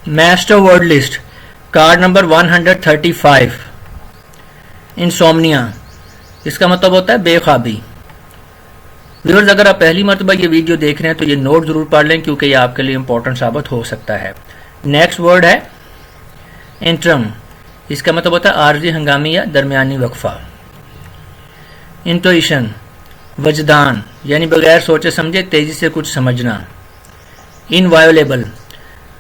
Master word list card number 135 insomnia, اس کا مطلب ہوتا ہے بے خوابی. ویورز اگر آپ پہلی مرتبہ یہ ویڈیو دیکھ رہے ہیں تو یہ نوٹ ضرور پڑھ لیں کیونکہ یہ آپ کے لیے امپورٹنٹ ثابت ہو سکتا ہے. نیکسٹ ورڈ ہے انٹرم، اس کا مطلب ہوتا ہے عارضی، ہنگامی یا درمیانی وقفہ. انٹویشن وجدان، یعنی بغیر سوچے سمجھے تیزی سے کچھ سمجھنا. انوائلیبل،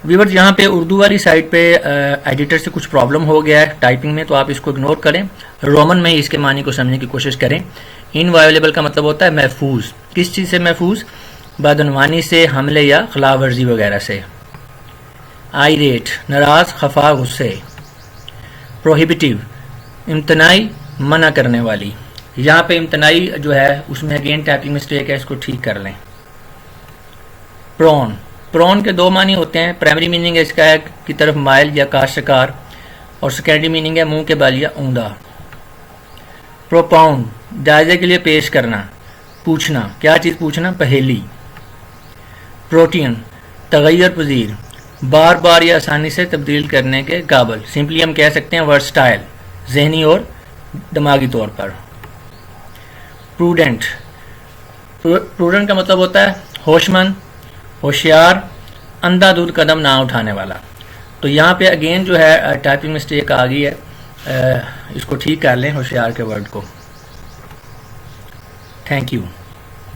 ویورز یہاں پہ اردو والی سائٹ پہ ایڈیٹر سے کچھ پرابلم ہو گیا ہے ٹائپنگ میں، تو آپ اس کو اگنور کریں، رومن میں ہی اس کے معنی کو سمجھنے کی کوشش کریں. انوائلیبل کا مطلب ہوتا ہے محفوظ. کس چیز سے محفوظ؟ بدعنوانی سے، حملے یا خلاف ورزی وغیرہ سے. آئریٹ، ناراض، خفا، غصے. پروہیبیٹیو، امتناعی، منع کرنے والی. یہاں پہ امتناعی جو ہے اس میں اگین ٹائپنگ مسٹیک ہے، اس کو ٹھیک کر لیں. پرون، پرون کے دو معنی ہوتے ہیں. پرائمری میننگ ہے اس کا ہے کی طرف مائل یا کاشتکار، اور سیکنڈری میننگ ہے منہ کے بل یا اوندا. پروپاؤنڈ، جائزے کے لیے پیش کرنا، پوچھنا. کیا چیز پوچھنا؟ پہیلی. پروٹین، تغیر پذیر، بار بار یا آسانی سے تبدیل کرنے کے قابل. سمپلی ہم کہہ سکتے ہیں ورسٹائل، ذہنی اور دماغی طور پر. پروڈنٹ، پروڈنٹ کا مطلب ہوتا ہے ہوش مند، ہوشیار، اندھا دودھ قدم نہ اٹھانے والا. تو یہاں پہ اگین جو ہے ٹائپنگ مسٹیک آ گئی ہے، اس کو ٹھیک کر لیں ہوشیار کے ورڈ کو. Thank you.